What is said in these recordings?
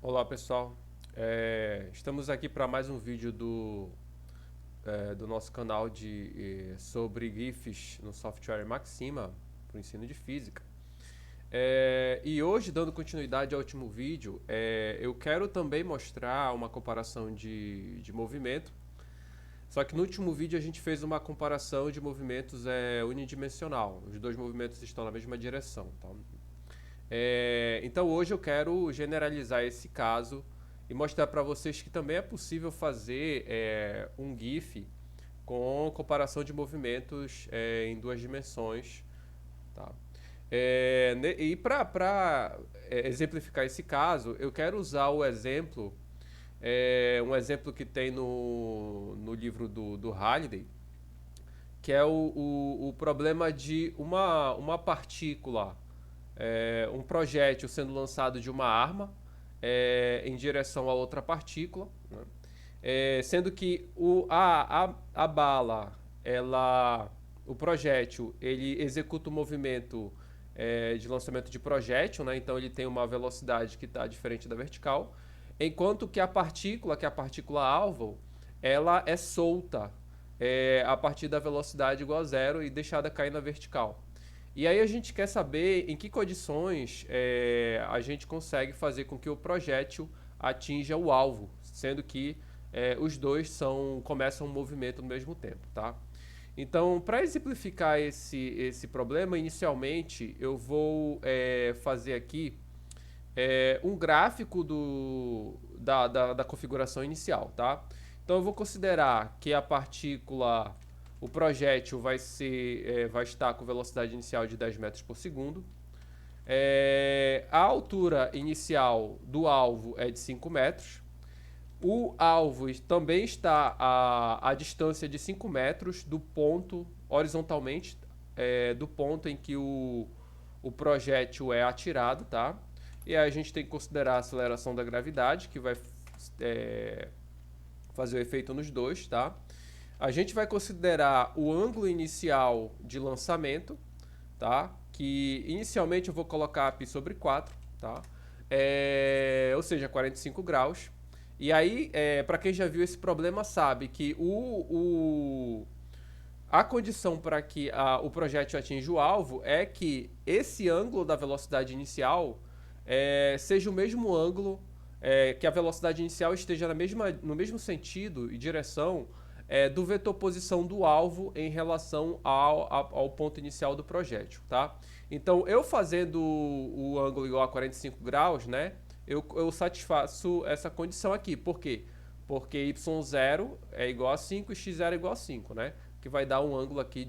Olá pessoal, estamos aqui para mais um vídeo do nosso canal sobre GIFs no software Maxima para o ensino de física. E hoje, dando continuidade ao último vídeo, eu quero também mostrar uma comparação de movimento, só que no último vídeo a gente fez uma comparação de movimentos unidimensional, os dois movimentos estão na mesma direção, tá? Então hoje eu quero generalizar esse caso e mostrar para vocês que também é possível fazer um GIF com comparação de movimentos em duas dimensões, tá? E para exemplificar esse caso, eu quero usar o exemplo, um exemplo que tem no livro do Halliday, que é o problema de uma partícula, um projétil sendo lançado de uma arma em direção a outra partícula, né? Sendo que a bala, o projétil, ele executa o movimento de lançamento de projétil, né? Então ele tem uma velocidade que está diferente da vertical, enquanto que que é a partícula alvo, ela é solta a partir da velocidade igual a zero e deixada cair na vertical. E aí a gente quer saber em que condições a gente consegue fazer com que o projétil atinja o alvo, sendo que os dois começam um movimento no mesmo tempo, tá? Então, para exemplificar esse problema, inicialmente eu vou fazer aqui um gráfico da configuração inicial, tá? Então eu vou considerar que o projétil vai estar com velocidade inicial de 10 metros por segundo. A altura inicial do alvo é de 5 metros. O alvo também está a distância de 5 metros do ponto, horizontalmente, do ponto em que o projétil é atirado, tá? E aí a gente tem que considerar a aceleração da gravidade, que vai fazer o efeito nos dois, tá? A gente vai considerar o ângulo inicial de lançamento, tá? Que inicialmente eu vou colocar π sobre 4, tá? Ou seja, 45 graus. E aí, para quem já viu esse problema, sabe que a condição para que o projétil atinja o alvo é que esse ângulo da velocidade inicial seja o mesmo ângulo, que a velocidade inicial esteja no mesmo sentido e direção do vetor posição do alvo em relação ao ponto inicial do projétil, tá? Então, eu fazendo o ângulo igual a 45 graus, né, eu satisfaço essa condição aqui. Por quê? Porque y0 é igual a 5 e x0 é igual a 5, né? Que vai dar um ângulo aqui,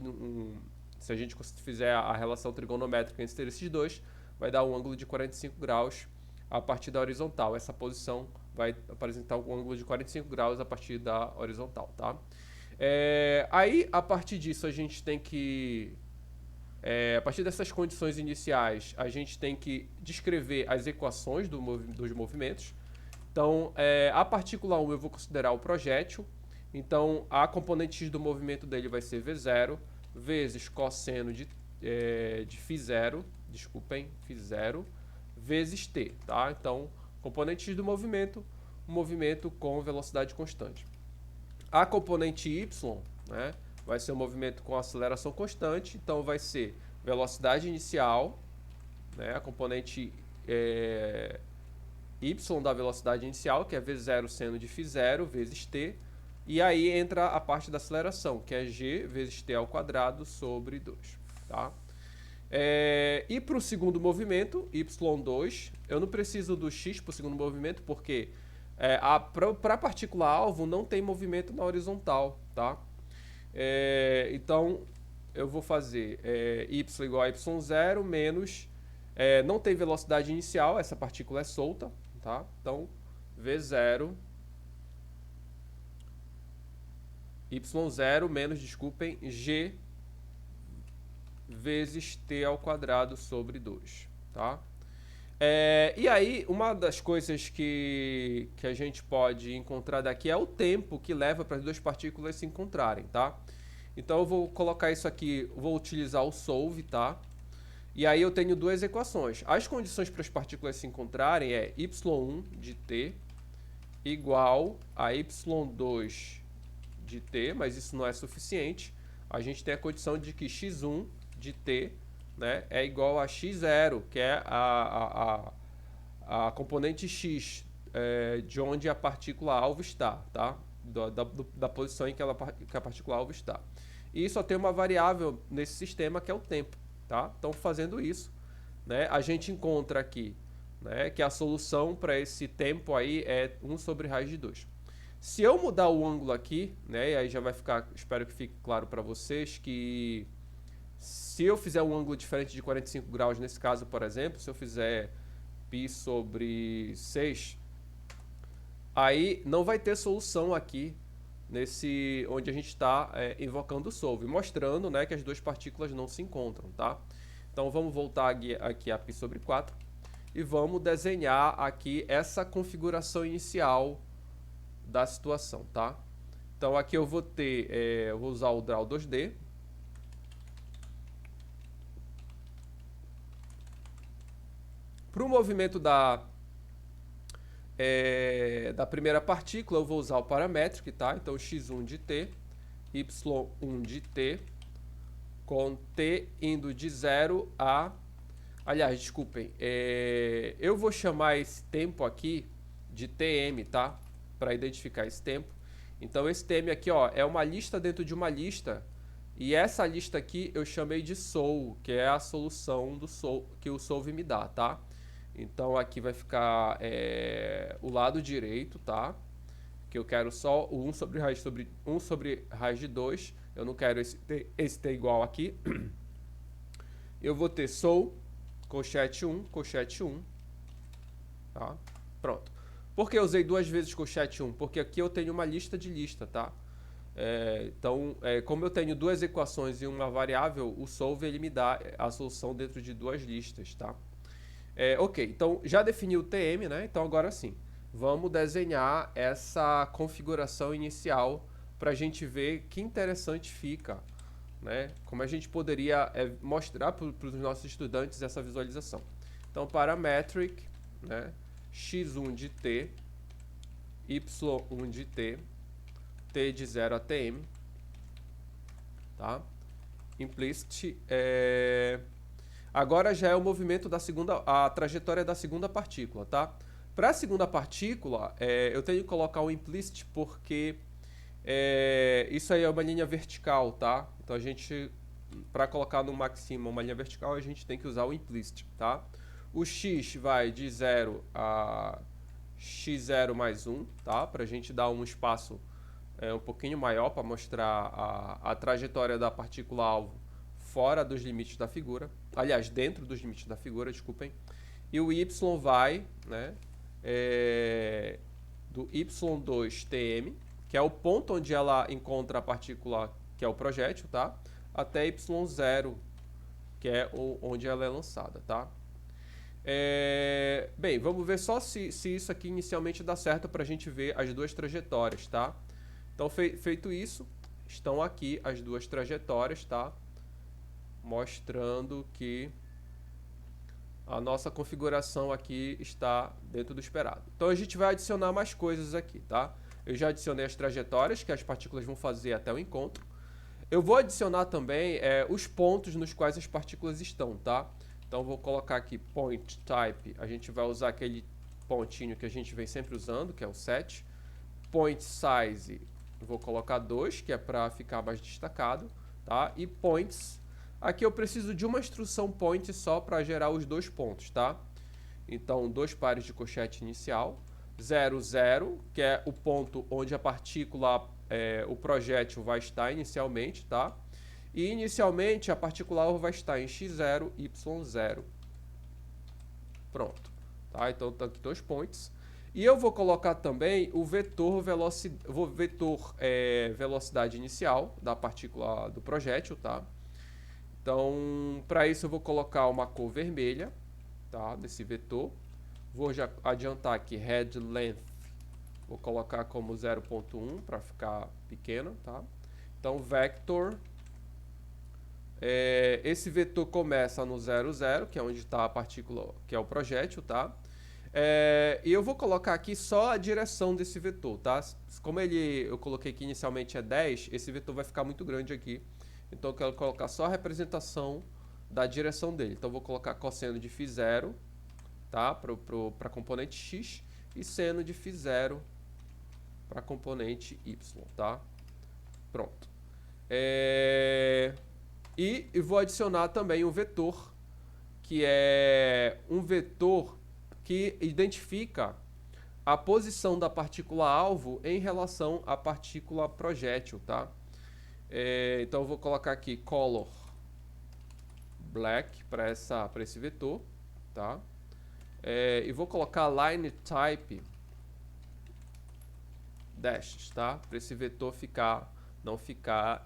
se a gente fizer a relação trigonométrica entre esses dois, vai dar um ângulo de 45 graus a partir da horizontal. Essa posição vai apresentar um ângulo de 45 graus a partir da horizontal, tá? Aí, a partir disso, a gente tem que... a partir dessas condições iniciais, a gente tem que descrever as equações dos movimentos. Então, a partícula 1 eu vou considerar o projétil. Então, a componente x do movimento dele vai ser v0 vezes cosseno de φ0, desculpem, φ0, vezes t, tá? Então, componente x do movimento, um movimento com velocidade constante. A componente y, né, vai ser um movimento com aceleração constante, então vai ser velocidade inicial, né, a componente y da velocidade inicial, que é v0 seno de φ0 vezes t, e aí entra a parte da aceleração, que é g vezes t ao quadrado sobre 2, tá? E para o segundo movimento, y2, eu não preciso do x para o segundo movimento, porque para a partícula alvo não tem movimento na horizontal, tá? Então, eu vou fazer y igual a y0 menos... não tem velocidade inicial, essa partícula é solta, tá? Então, v0, y0 menos, desculpem, g vezes t ao quadrado sobre 2, tá? E aí, uma das coisas que a gente pode encontrar daqui é o tempo que leva para as duas partículas se encontrarem, tá? Então eu vou colocar isso aqui, vou utilizar o solve, tá? E aí eu tenho duas equações. As condições para as partículas se encontrarem é y1 de t igual a y2 de t, mas isso não é suficiente. A gente tem a condição de que x1 de t, né, é igual a x0, que é a componente x de onde a partícula alvo está, tá? Da posição em que a partícula alvo está. E só tem uma variável nesse sistema que é o tempo, tá? Então, fazendo isso, né, a gente encontra aqui, né, que a solução para esse tempo aí é 1 sobre raiz de 2. Se eu mudar o ângulo aqui, né, e aí já vai ficar, espero que fique claro para vocês que se eu fizer um ângulo diferente de 45 graus, nesse caso, por exemplo, se eu fizer π sobre 6, aí não vai ter solução aqui nesse onde a gente está invocando o solve, mostrando, né, que as duas partículas não se encontram, tá? Então vamos voltar aqui a π sobre 4 e vamos desenhar aqui essa configuração inicial da situação, tá? Então aqui eu vou ter, eu vou usar o Draw 2D. Para o movimento da primeira partícula, eu vou usar o parametric, tá? Então, x1 de t, y1 de t, com t indo de 0 a... Aliás, desculpem, eu vou chamar esse tempo aqui de tm, tá? Para identificar esse tempo. Então, esse tm aqui, ó, é uma lista dentro de uma lista, e essa lista aqui eu chamei de sol, que é a solução do sol que o solve me dá, tá? Então, aqui vai ficar o lado direito, tá? Que eu quero só o 1 sobre raiz de 2. Eu não quero esse t igual aqui. Eu vou ter sol, colchete 1, colchete 1. Tá? Pronto. Por que eu usei duas vezes colchete 1? Porque aqui eu tenho uma lista de lista, tá? Então, como eu tenho duas equações e uma variável, o solve ele me dá a solução dentro de duas listas, tá? Ok, então já defini o TM, né? Então agora sim, vamos desenhar essa configuração inicial para a gente ver que interessante fica, né? Como a gente poderia mostrar para os nossos estudantes essa visualização. Então, parametric, né? x1 de t, y1 de t, t de 0 a tm, tá? Implicit, agora já é o movimento da segunda, a trajetória da segunda partícula, tá? Para a segunda partícula, eu tenho que colocar o implicit porque isso aí é uma linha vertical, tá? Então a gente, para colocar no maxima uma linha vertical, a gente tem que usar o implicit, tá? O x vai de 0 a x0 mais 1, tá? Para a gente dar um espaço um pouquinho maior para mostrar a trajetória da partícula alvo fora dos limites da figura, aliás, dentro dos limites da figura, desculpem. E o y vai, né, do y2tm, que é o ponto onde ela encontra a partícula, que é o projétil, tá, até y0, que é onde ela é lançada, tá. Bem, vamos ver só se isso aqui inicialmente dá certo para a gente ver as duas trajetórias, tá. Então, feito isso, estão aqui as duas trajetórias, tá, mostrando que a nossa configuração aqui está dentro do esperado. Então, a gente vai adicionar mais coisas aqui, tá? Eu já adicionei as trajetórias que as partículas vão fazer até o encontro. Eu vou adicionar também os pontos nos quais as partículas estão, tá? Então, vou colocar aqui point type. A gente vai usar aquele pontinho que a gente vem sempre usando, que é o set. Point size, vou colocar 2, que é para ficar mais destacado, tá? E points, aqui eu preciso de uma instrução point só para gerar os dois pontos, tá? Então, 2 pares de colchete inicial, 0, 0, que é o ponto onde a partícula, o projétil vai estar inicialmente, tá? E inicialmente a partícula alvo vai estar em x0, y0. Pronto, tá? Então, tá aqui 2 points. E eu vou colocar também o vetor velocidade inicial da partícula do projétil, tá? Então, para isso eu vou colocar uma cor vermelha, tá, desse vetor. Vou já adiantar aqui head length, vou colocar como 0.1 para ficar pequeno, tá? Então, vector Esse vetor começa no 0, 0, que é onde está a partícula, que é o projétil, tá? E eu vou colocar aqui só a direção desse vetor, tá? Como eu coloquei que inicialmente é 10, esse vetor vai ficar muito grande aqui. Então eu quero colocar só a representação da direção dele. Então eu vou colocar cosseno de φ0, tá? Para componente x, e seno de φ0 para componente y, tá? Pronto. E vou adicionar também um vetor, que é um vetor que identifica a posição da partícula alvo em relação à partícula projétil, tá? Então eu vou colocar aqui color black para esse vetor, tá? E vou colocar line type dashes, tá? Para esse vetor não ficar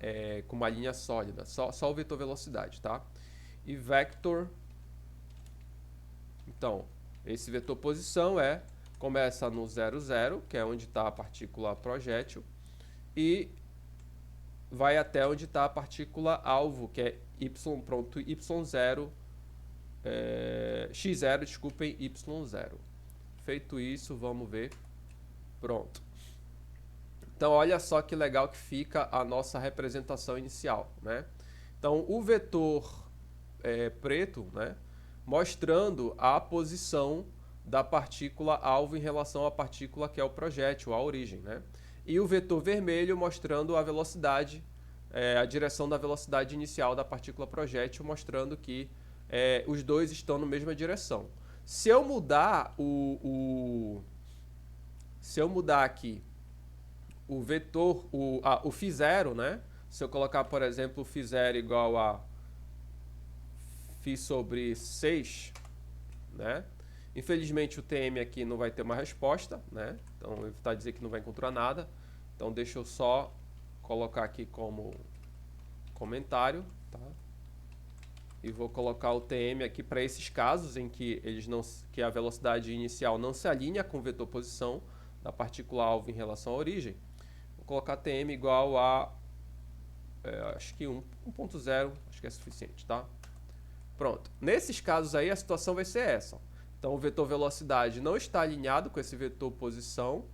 com uma linha sólida, só o vetor velocidade, tá? E vector, então, esse vetor posição começa no 0, 0, que é onde está a partícula projétil, e vai até onde está a partícula alvo, que é y0, x0, desculpem, y0. Feito isso, vamos ver. Pronto. Então, olha só que legal que fica a nossa representação inicial, né? Então, o vetor preto, né, mostrando a posição da partícula alvo em relação à partícula que é o projétil, a origem, né? E o vetor vermelho mostrando a velocidade, a direção da velocidade inicial da partícula projétil, mostrando que os dois estão na mesma direção. Se eu mudar aqui o vetor, o φ0, né? Se eu colocar, por exemplo, o φ0 igual a φ sobre 6, né? Infelizmente o TM aqui não vai ter uma resposta, né? Então ele está dizendo que não vai encontrar nada. Então deixa eu só colocar aqui como comentário, tá? E vou colocar o TM aqui para esses casos em que que a velocidade inicial não se alinha com o vetor posição da partícula alvo em relação à origem. Vou colocar TM igual a acho que 1.0, acho que é suficiente, tá? Pronto. Nesses casos aí a situação vai ser essa. Então o vetor velocidade não está alinhado com esse vetor posição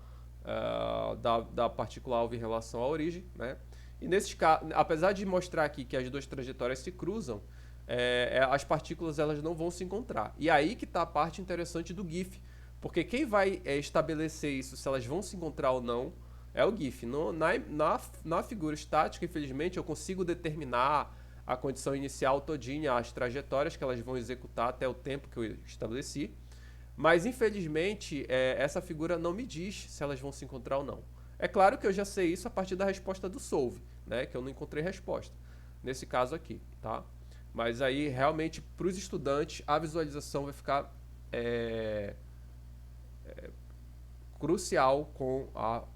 da partícula alvo em relação à origem, né? E nesses casos, apesar de mostrar aqui que as duas trajetórias se cruzam, as partículas elas não vão se encontrar. E aí que está a parte interessante do GIF, porque quem vai estabelecer isso, se elas vão se encontrar ou não, é o GIF. Na figura estática, infelizmente, eu consigo determinar a condição inicial todinha, as trajetórias que elas vão executar até o tempo que eu estabeleci. Mas, infelizmente, essa figura não me diz se elas vão se encontrar ou não. É claro que eu já sei isso a partir da resposta do solve, né, que eu não encontrei resposta, nesse caso aqui, tá? Mas aí, realmente, para os estudantes, a visualização vai ficar crucial com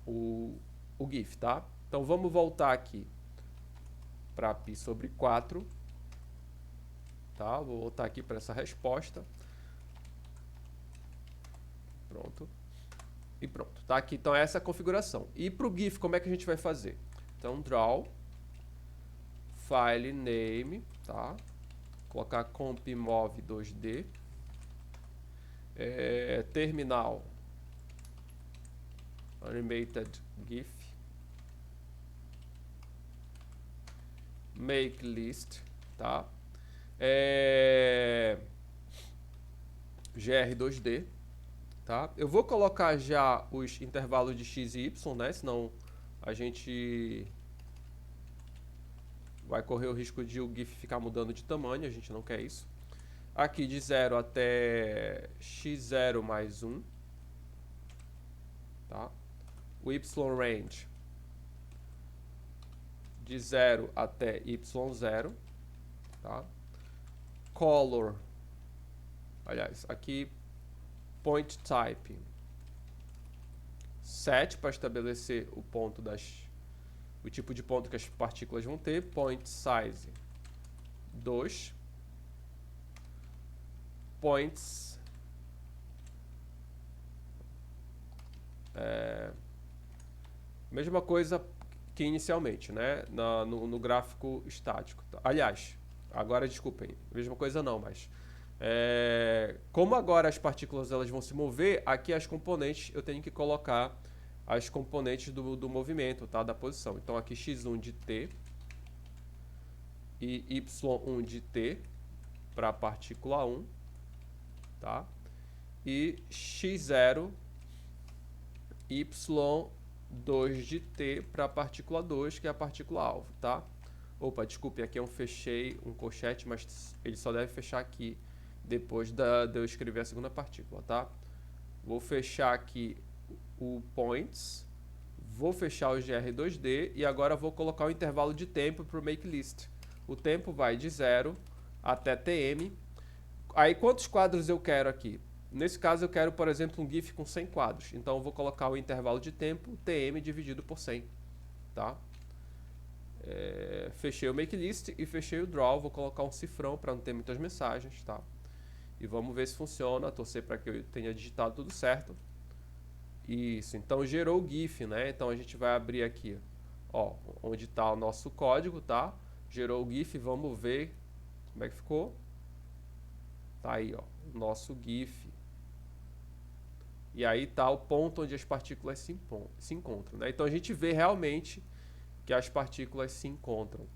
o GIF, tá? Então, vamos voltar aqui para π sobre 4, tá? Vou voltar aqui para essa resposta. Pronto. E pronto, tá aqui. Então, essa é a configuração. E para o GIF, como é que a gente vai fazer? Então, draw, file name, tá? Colocar compmov 2D, terminal, animated GIF, make list, tá? gr2d, tá? Eu vou colocar já os intervalos de x e y, né? Senão a gente vai correr o risco de o GIF ficar mudando de tamanho, a gente não quer isso. Aqui de 0 até x0 mais 1, tá? O y-range de 0 até y0, tá? Color, aliás, aqui point type 7 para estabelecer o ponto o tipo de ponto que as partículas vão ter, point size 2, points mesma coisa que inicialmente, né, no gráfico estático. Aliás, Agora, desculpem, mesma coisa não, mas... como agora as partículas elas vão se mover, aqui as componentes eu tenho que colocar as componentes do movimento, tá? Da posição. Então aqui x1 de t e y1 de t para a partícula 1, tá? E x0 y2 de t para a partícula 2, que é a partícula alvo, tá? Opa, desculpe, aqui eu fechei um colchete, mas ele só deve fechar aqui depois de eu escrever a segunda partícula, tá? Vou fechar aqui o points, vou fechar o gr2d e agora vou colocar o intervalo de tempo para o make list. O tempo vai de 0 até tm. Aí quantos quadros eu quero aqui? Nesse caso eu quero, por exemplo, um GIF com 100 quadros. Então eu vou colocar o intervalo de tempo tm dividido por 100, tá? Fechei o make list e fechei o draw. Vou colocar um cifrão para não ter muitas mensagens, tá? E vamos ver se funciona, torcer para que eu tenha digitado tudo certo. Isso, então gerou o GIF, né? Então a gente vai abrir aqui, ó, onde está o nosso código, tá? Gerou o GIF, vamos ver como é que ficou. Tá aí, ó, o nosso GIF. E aí tá o ponto onde as partículas se encontram, né? Então a gente vê realmente que as partículas se encontram,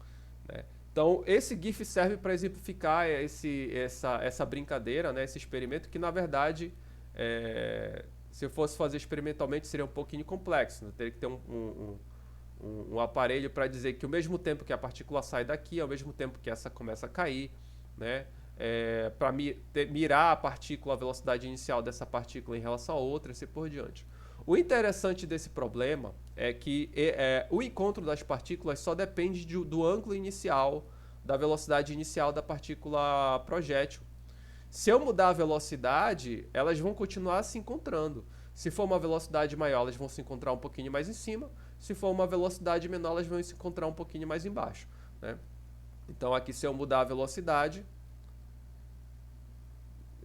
né? Então esse GIF serve para exemplificar essa brincadeira, né? Esse experimento que na verdade, se eu fosse fazer experimentalmente seria um pouquinho complexo, né? Teria que ter um aparelho para dizer que ao mesmo tempo que a partícula sai daqui, ao mesmo tempo que essa começa a cair, né? Para mirar a partícula, a velocidade inicial dessa partícula em relação a outra, e assim por diante. O interessante desse problema é que o encontro das partículas só depende do ângulo inicial, da velocidade inicial da partícula projétil. Se eu mudar a velocidade, elas vão continuar se encontrando. Se for uma velocidade maior, elas vão se encontrar um pouquinho mais em cima. Se for uma velocidade menor, elas vão se encontrar um pouquinho mais embaixo, né? Então aqui, se eu mudar a velocidade...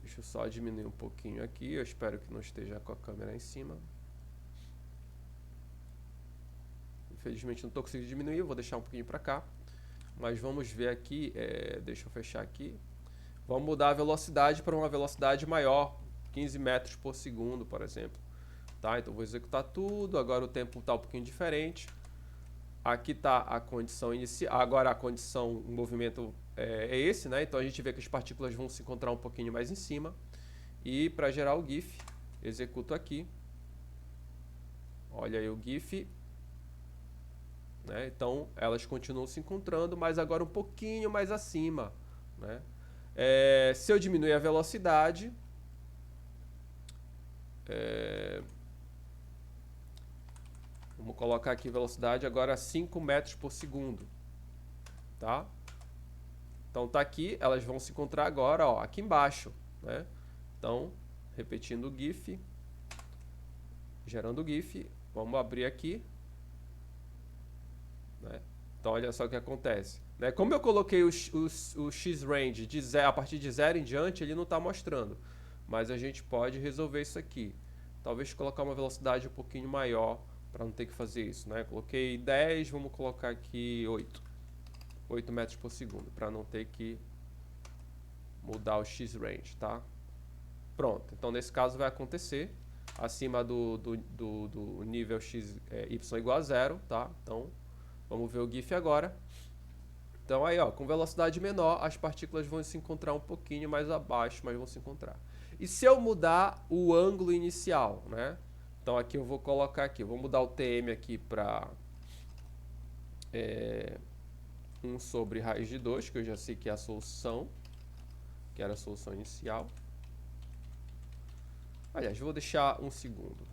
Deixa eu só diminuir um pouquinho aqui. Eu espero que não esteja com a câmera em cima. Infelizmente não estou conseguindo diminuir, eu vou deixar um pouquinho para cá. Mas vamos ver aqui, deixa eu fechar aqui. Vamos mudar a velocidade para uma velocidade maior, 15 metros por segundo, por exemplo. Tá? Então vou executar tudo, agora o tempo está um pouquinho diferente. Aqui está a condição inicial, agora a condição, o movimento é esse, né? Então a gente vê que as partículas vão se encontrar um pouquinho mais em cima. E para gerar o GIF, executo aqui. Olha aí o GIF. Né? Então elas continuam se encontrando, mas agora um pouquinho mais acima, né? Se eu diminuir a velocidade, vamos colocar aqui velocidade agora a 5 metros por segundo, tá? Então tá aqui, elas vão se encontrar agora, ó, aqui embaixo, né? Então, repetindo o GIF, gerando o GIF, vamos abrir aqui, né? Então olha só o que acontece, né? Como eu coloquei o X-Range a partir de 0 em diante, ele não está mostrando, mas a gente pode resolver isso aqui. Talvez colocar uma velocidade um pouquinho maior para não ter que fazer isso, né? Coloquei 10, vamos colocar aqui 8 metros por segundo, para não ter que mudar o X-Range, tá? Pronto, então nesse caso vai acontecer acima do nível X, Y igual a 0, tá? Então, vamos ver o GIF agora. Então aí, ó, com velocidade menor, as partículas vão se encontrar um pouquinho mais abaixo, mas vão se encontrar. E se eu mudar o ângulo inicial, né? Então aqui eu vou colocar aqui, eu vou mudar o TM aqui para 1 sobre raiz de 2, que eu já sei que é a solução, que era a solução inicial. Aliás, vou deixar 1 segundo,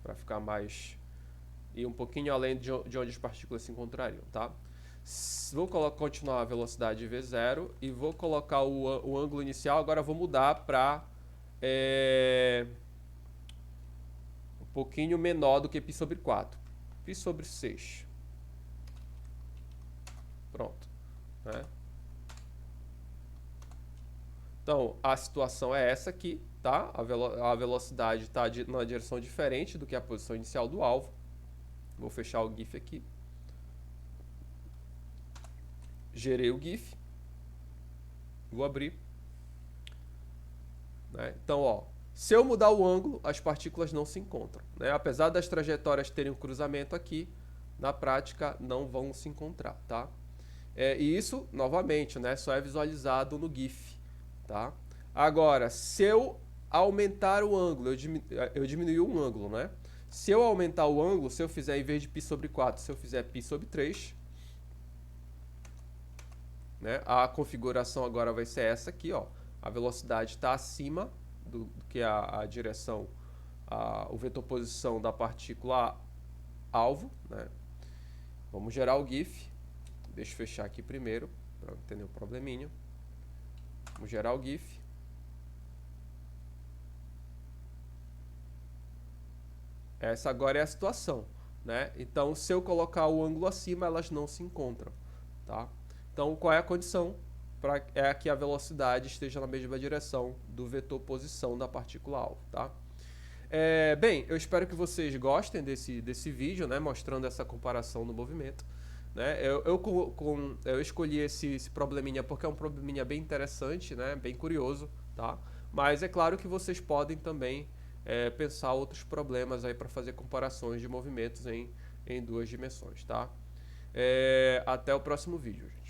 para ficar mais... e um pouquinho além de onde as partículas se encontrariam, tá? Vou continuar a velocidade V0 e vou colocar o ângulo inicial, agora vou mudar para um pouquinho menor do que π sobre 4, π sobre 6. Pronto, né? Então, a situação é essa aqui, tá? A velocidade está na direção diferente do que a posição inicial do alvo. Vou fechar o GIF aqui. Gerei o GIF. Vou abrir. Né? Então, ó, se eu mudar o ângulo, as partículas não se encontram. Né? Apesar das trajetórias terem um cruzamento aqui, na prática não vão se encontrar, tá? E isso, novamente, né, só é visualizado no GIF, tá? Agora, se eu aumentar o ângulo, eu diminuí um ângulo, né? Se eu aumentar o ângulo, se eu fizer, em vez de π sobre 4, se eu fizer π sobre 3, né, a configuração agora vai ser essa aqui, ó. A velocidade está acima do que a direção, o vetor posição da partícula alvo, né? Vamos gerar o GIF. Deixa eu fechar aqui primeiro, para não ter nenhum probleminha. Vamos gerar o GIF. Essa agora é a situação, né? Então, se eu colocar o ângulo acima, elas não se encontram, tá? Então, qual é a condição? É que a velocidade esteja na mesma direção do vetor posição da partícula alvo, tá? Bem, eu espero que vocês gostem desse vídeo, né, mostrando essa comparação no movimento. Né? Eu escolhi esse probleminha porque é um probleminha bem interessante, né, bem curioso, tá? Mas é claro que vocês podem também pensar outros problemas aí para fazer comparações de movimentos em duas dimensões, tá? Até o próximo vídeo, gente.